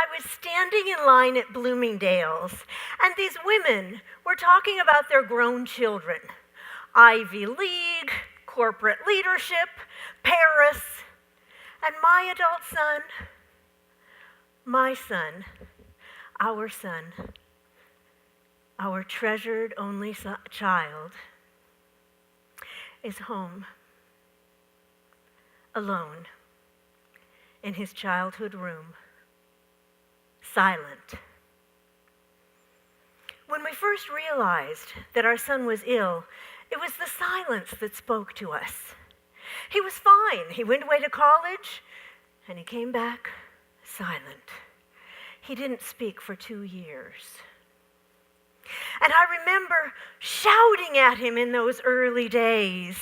I was standing in line at Bloomingdale's, and these women were talking about their grown children. Ivy League, corporate leadership, Paris, and my adult son, my son, our treasured only child, is home, alone, in his childhood room, silent. When we first realized that our son was ill, it was the silence that spoke to us. He was fine. He went away to college, and he came back silent. He didn't speak for 2 years. And I remember shouting at him in those early days,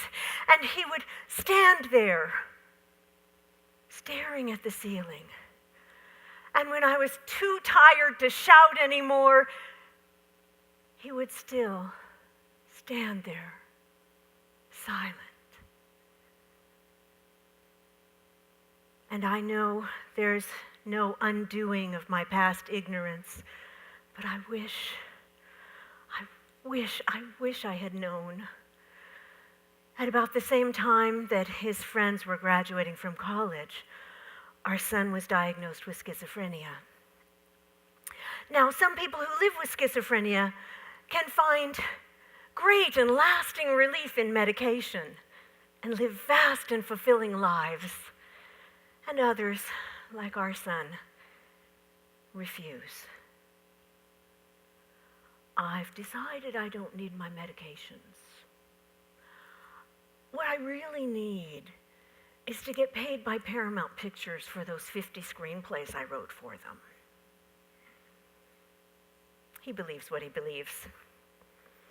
and he would stand there, staring at the ceiling. And when I was too tired to shout anymore, he would still stand there, silent. And I know there's no undoing of my past ignorance, but I wish I had known. At about the same time that his friends were graduating from college, our son was diagnosed with schizophrenia. Now, some people who live with schizophrenia can find great and lasting relief in medication and live vast and fulfilling lives. And others, like our son, refuse. I've decided I don't need my medications. What I really need is to get paid by Paramount Pictures for those 50 screenplays I wrote for them. He believes what he believes.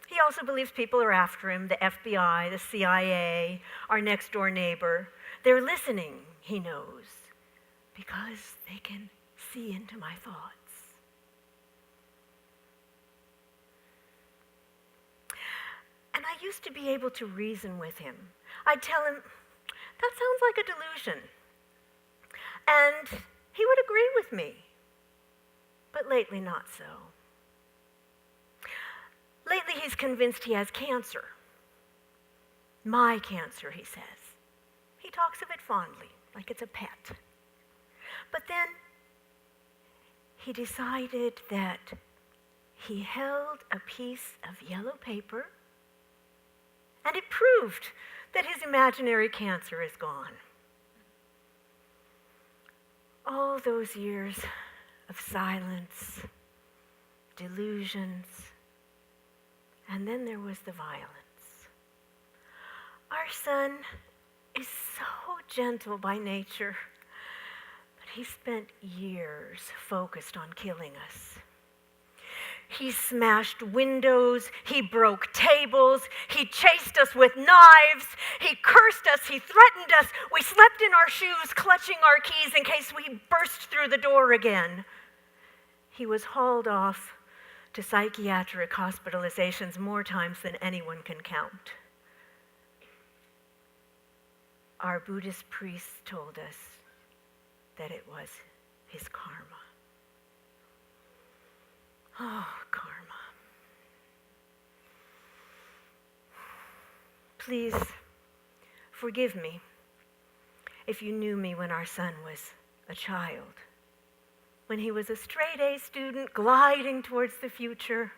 He also believes people are after him, the FBI, the CIA, our next-door neighbor. They're listening, he knows, because they can see into my thoughts. And I used to be able to reason with him. I'd tell him, that sounds like a delusion. And he would agree with me. But lately, not so. Lately, he's convinced he has cancer. My cancer, he says. He talks of it fondly, like it's a pet. But then he decided that he held a piece of yellow paper, and it proved that his imaginary cancer is gone. All those years of silence, delusions, and then there was the violence. Our son is so gentle by nature, but he spent years focused on killing us. He smashed windows, he broke tables, he chased us with knives, he cursed us, he threatened us. We slept in our shoes, clutching our keys in case we burst through the door again. He was hauled off to psychiatric hospitalizations more times than anyone can count. Our Buddhist priests told us that it was his karma. Oh, karma. Please forgive me if you knew me when our son was a child. When he was a straight-A student gliding towards the future,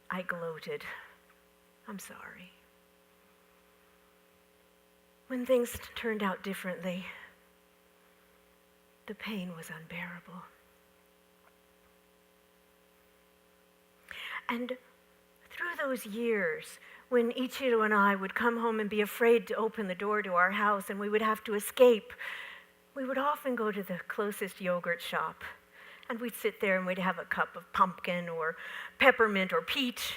I gloated. I'm sorry. When things turned out differently, the pain was unbearable. And through those years, when Ichiro and I would come home and be afraid to open the door to our house and we would have to escape, we would often go to the closest yogurt shop, and we'd sit there and we'd have a cup of pumpkin or peppermint or peach,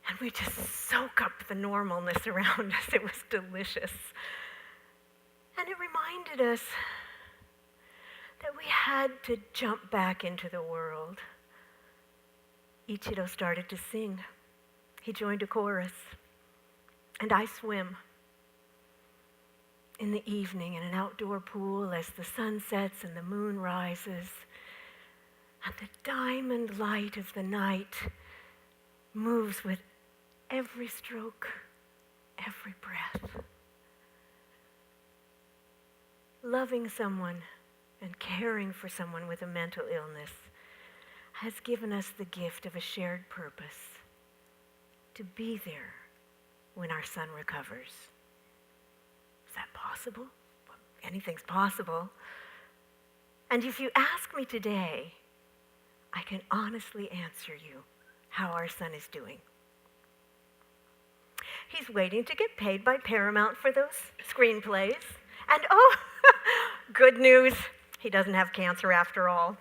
and we'd just soak up the normalness around us. It was delicious. And it reminded us that we had to jump back into the world. Ichiro started to sing. He joined a chorus, and I swim. In the evening in an outdoor pool as the sun sets and the moon rises, And the diamond light of the night moves with every stroke, every breath. Loving someone and caring for someone with a mental illness has given us the gift of a shared purpose to be there when our son recovers. Is that possible? Well, anything's possible. And if you ask me today, I can honestly answer you how our son is doing. He's waiting to get paid by Paramount for those screenplays. And oh, good news, he doesn't have cancer after all.